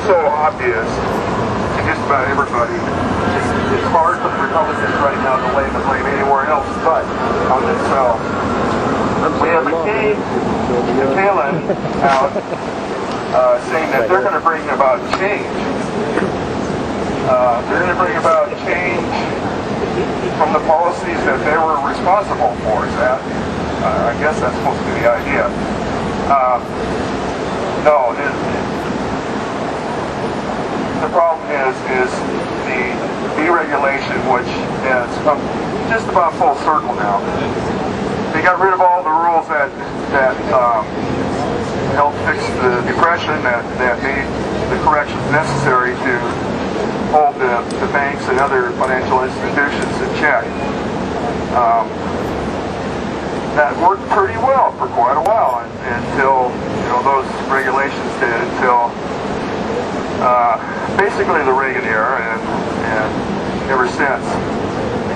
so obvious to just about everybody. It's hard for the Republicans right now to lay the blame anywhere else but on themselves. We have McCain and Palin out saying that they're going to bring about change. They're going to bring about change from the policies that they were responsible for. Is that? I guess that's supposed to be the idea. No, the problem is the deregulation, which has come just about full circle now. They got rid of all the rules that helped fix the depression, that made the corrections necessary to hold the banks and other financial institutions in check. That worked pretty well for quite a while until those regulations did, until basically the Reagan era and ever since,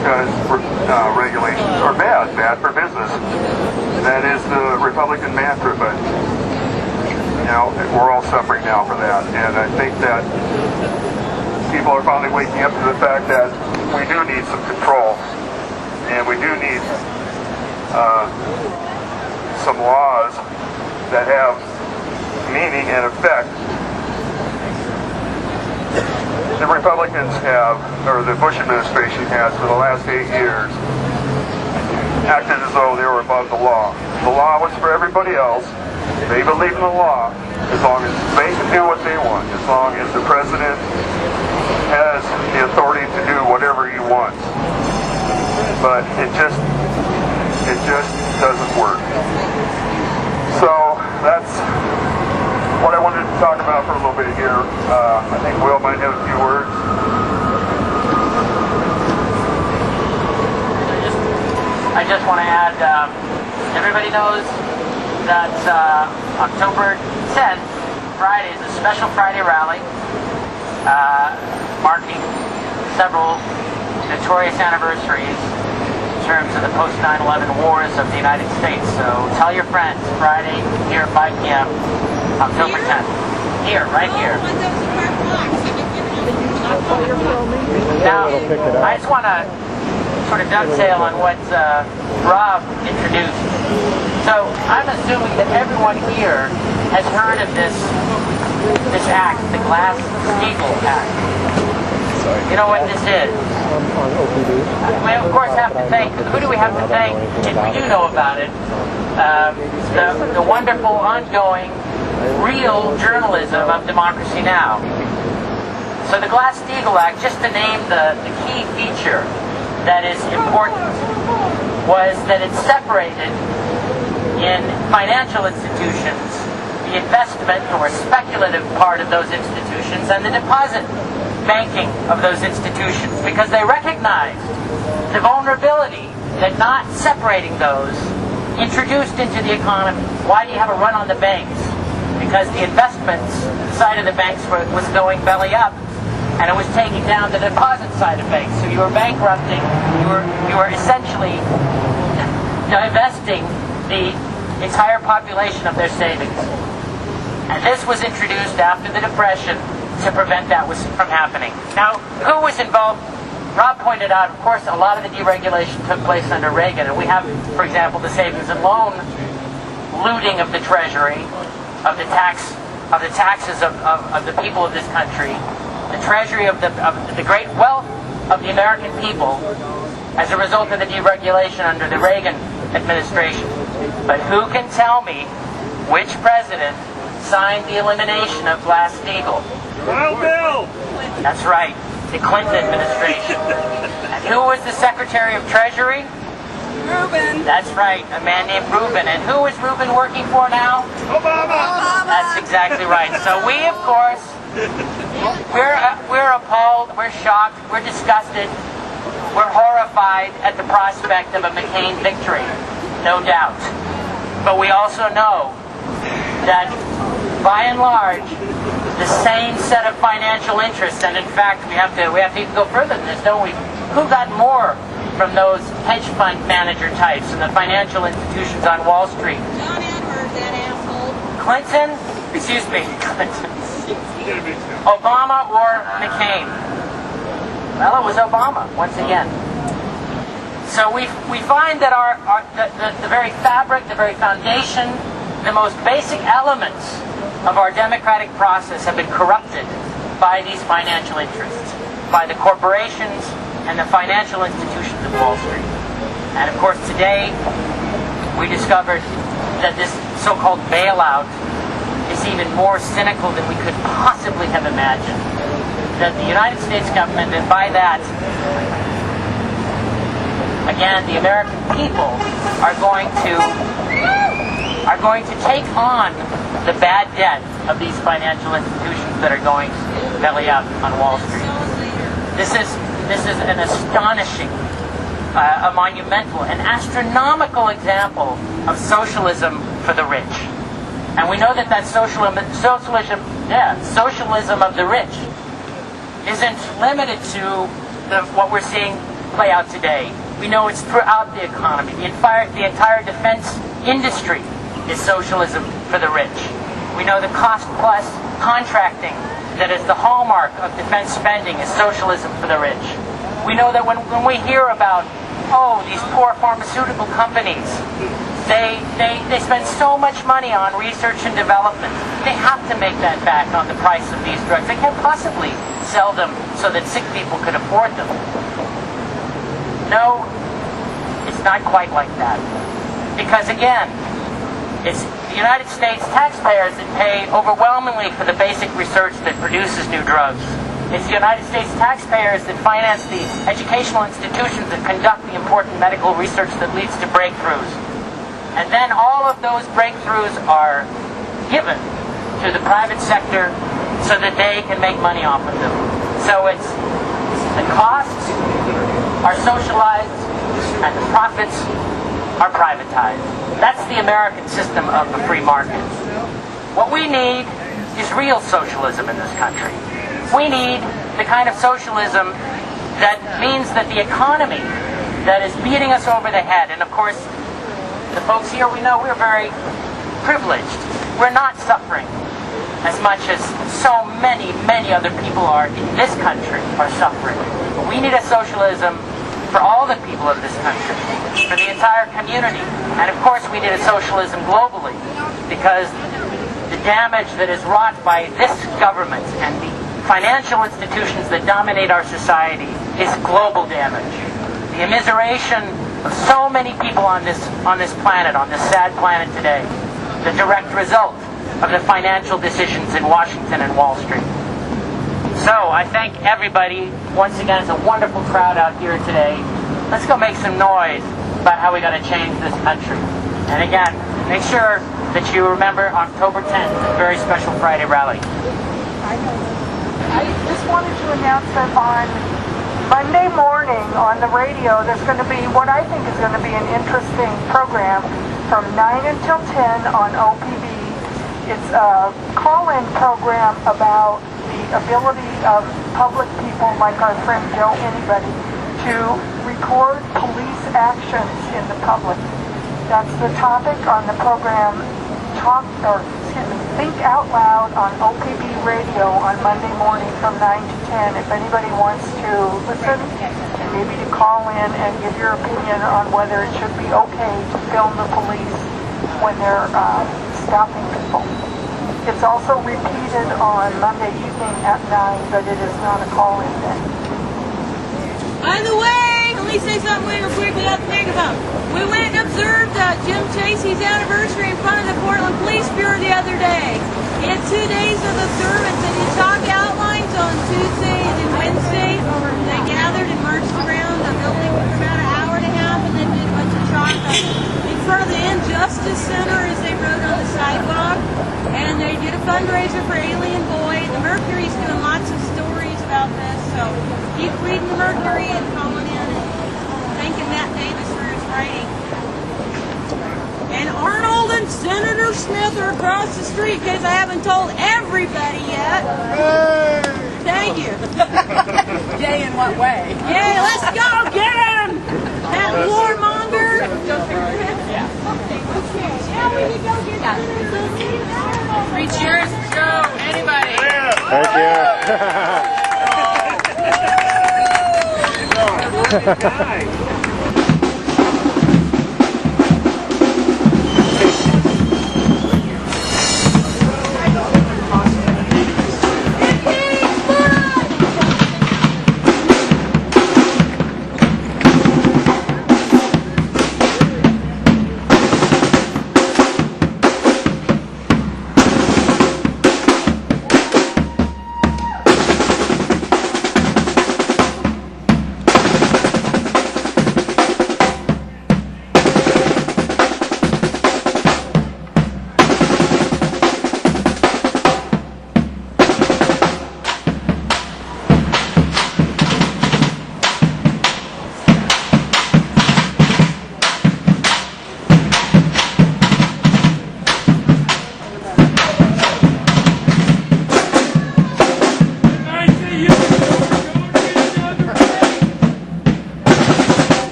because regulations are bad for business. That is the Republican mantra, but we're all suffering now for that, and I think that people are finally waking up to the fact that we do need some control, and we do need some laws that have meaning and effect. The Republicans have, or the Bush administration has, for the last 8 years, acted as though they were above the law. The law was for everybody else. They believe in the law as long as they can do what they want, as long as the president has the authority to do whatever he wants. But it just doesn't work. So that's what I wanted to talk about for a little bit here. I think Will might have a few words. I just want to add, everybody knows that October 10th, Friday, is a special Friday rally marking several notorious anniversaries in terms of the post 9/11 wars of the United States. So tell your friends, Friday here at 5 p.m., October 10th. Here, right here. Now, I just want to sort of dovetail on what Rob introduced. So I'm assuming that everyone here has heard of this act, the Glass-Steagall Act. You know what this is? We of course have to thank, who do we have to thank if we do know about it? The wonderful, ongoing, real journalism of Democracy Now! So the Glass-Steagall Act, just to name the key feature that is important, was that it separated in financial institutions the investment or speculative part of those institutions and the deposit banking of those institutions, because they recognized the vulnerability that not separating those introduced into the economy. Why do you have a run on the banks? Because the investments side of the banks was going belly up, and it was taking down the deposit side of banks. So you were bankrupting, you were essentially divesting the entire population of their savings. And this was introduced after the Depression to prevent that from happening. Now, who was involved? Rob pointed out, of course, a lot of the deregulation took place under Reagan, and we have, for example, the savings and loan looting of the Treasury, of the taxes of the people of this country, the Treasury of the great wealth of the American people as a result of the deregulation under the Reagan administration. But who can tell me which president signed the elimination of Glass-Steagall? Bill! That's right, the Clinton administration. And who was the Secretary of Treasury? Rubin. That's right, a man named Rubin. And who is Rubin working for now? Obama! That's exactly right. So we, of course, we're appalled, we're shocked, we're disgusted, we're horrified at the prospect of a McCain victory, no doubt. But we also know that, by and large, the same set of financial interests, and in fact, we have to even go further than this, don't we? Who got more from those hedge fund manager types and the financial institutions on Wall Street? John Edwards, that asshole. Clinton? Excuse me, Clinton. Obama or McCain? Well, it was Obama, once again. So we find that the very fabric, the very foundation, the most basic elements of our democratic process have been corrupted by these financial interests, by the corporations and the financial institutions of Wall Street. And of course today, we discovered that this so-called bailout is even more cynical than we could possibly have imagined. That the United States government, and by that, again, the American people are going to take on the bad debt of these financial institutions that are going belly up on Wall Street. This is an astonishing, a monumental, an astronomical example of socialism for the rich. And we know that socialism of the rich isn't limited to what we're seeing play out today. We know it's throughout the economy. The entire defense industry is socialism for the rich. We know the cost-plus contracting that is the hallmark of defense spending is socialism for the rich. We know that when we hear about, these poor pharmaceutical companies, they spend so much money on research and development. They have to make that back on the price of these drugs. They can't possibly sell them so that sick people could afford them. No, it's not quite like that. Because again, it's the United States taxpayers that pay overwhelmingly for the basic research that produces new drugs. It's the United States taxpayers that finance the educational institutions that conduct the important medical research that leads to breakthroughs. And then all of those breakthroughs are given to the private sector so that they can make money off of them. So it's the costs are socialized and the profits are privatized. That's the American system of the free market. What we need is real socialism in this country. We need the kind of socialism that means that the economy that is beating us over the head, and of course, the folks here, we know we're very privileged. We're not suffering as much as so many other people are in this country are suffering. But we need a socialism for all the people of this country, for the entire community. And of course, we need a socialism globally, because the damage that is wrought by this government and the financial institutions that dominate our society is global damage. The immiseration of so many people on this planet, on this sad planet today, the direct result of the financial decisions in Washington and Wall Street. So I thank everybody. Once again, it's a wonderful crowd out here today. Let's go make some noise about how we got to change this country. And again, make sure that you remember October 10th, a very special Friday rally. I just wanted to announce that on Monday morning on the radio, there's going to be what I think is going to be an interesting program from 9 until 10 on OPB. It's a call-in program about the ability of public people like our friend Joe Anybody to record police actions in the public. That's the topic on the program Think Out Loud on OPB Radio on Monday morning from 9 to 10. If anybody wants to listen and maybe to call in and give your opinion on whether it should be okay to film the police when they're stopping people. It's also repeated on Monday evening at 9, but it is not a call-in day. By the way, let me say something real quick we have to think about. We went and observed Jim Chasey's anniversary in front of the Portland Police Bureau the other day. He had 2 days of observance and he chalked outlines on Tuesday and then Wednesday. They gathered and marched around the building for about an hour and a half and then did a bunch of chalk in front of the Injustice Center as they rode on the sidewalk. And they did a fundraiser for Alien Boy. The Mercury's doing lots of stories about this, so keep reading the Mercury and calling in and thanking Matt Davis for his writing. And Arnold and Senator Smith are across the street, because I haven't told everybody yet. Thank you. Jay, in what way? Yay, let's go get him! That warmonger. Yeah. Yeah, we can go get him. Three cheers, Joe. Anybody? Yeah. Thank you.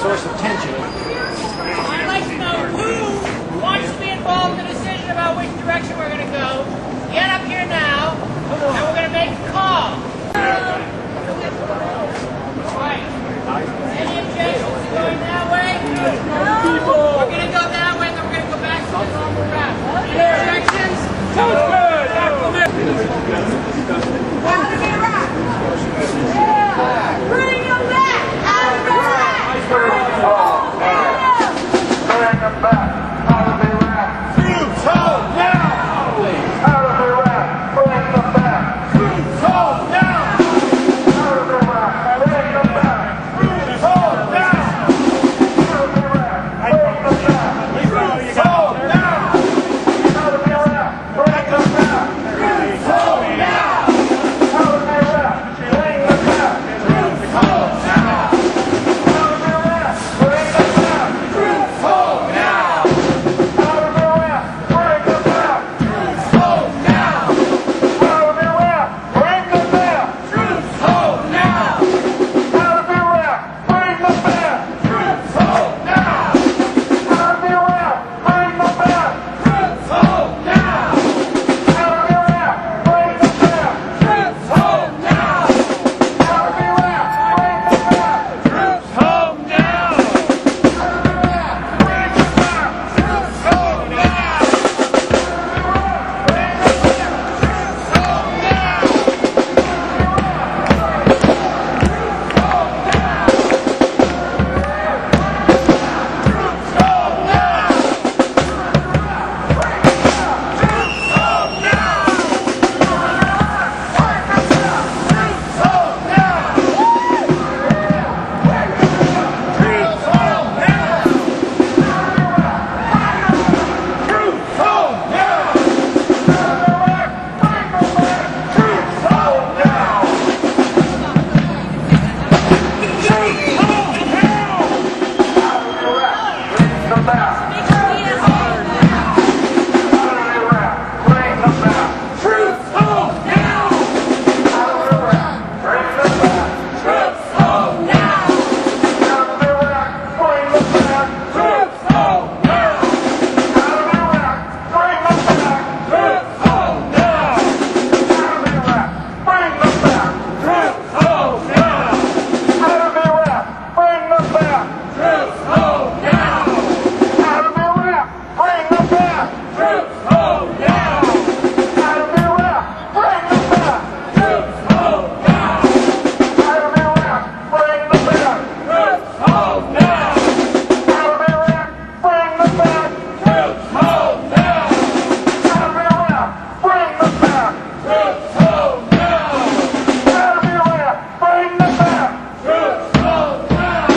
Source of tension. I'd like to know who wants to be involved in the decision about which direction we're going to go. Get up here now, and we're going to make a call. Right. Any objections to going that way? No. We're going to go that way, then we're going to go back to the normal route. Any objections? Sounds good. Out of Iraq! Yeah! Bring them back! Out of Iraq! Bring them back out of Iraq. Troops home now! Out of Iraq. Bring them back. Troops home now! Out of Iraq. Bring them back. Troops home now! Out of Iraq. Bring them back. Troops home now! Out of Iraq. Bring them back. Troops home now! Out of Iraq. Bring them back. Troops home now! Out of Iraq. Bring them back. Troops home now! Out of Iraq. Bring them back. Troops home now! Out of Iraq. Bring them back. Troops home now! Out of Iraq. Bring them back. Troops home now! Out of Iraq. Bring them back. Troops home now! Out of Iraq. Bring them back. Troops home now! Out of Iraq. Bring them back. Troops home now!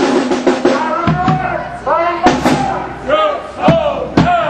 Bring them back. Troops home now!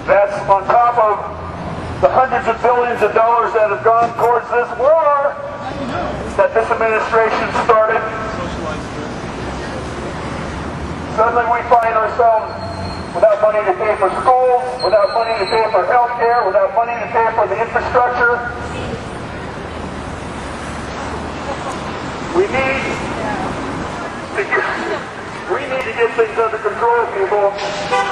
That's on top of the hundreds of billions of dollars that have gone towards this war that this administration started. Suddenly we find ourselves without money to pay for schools, without money to pay for health care, without money to pay for the infrastructure. We need to get things under control, people.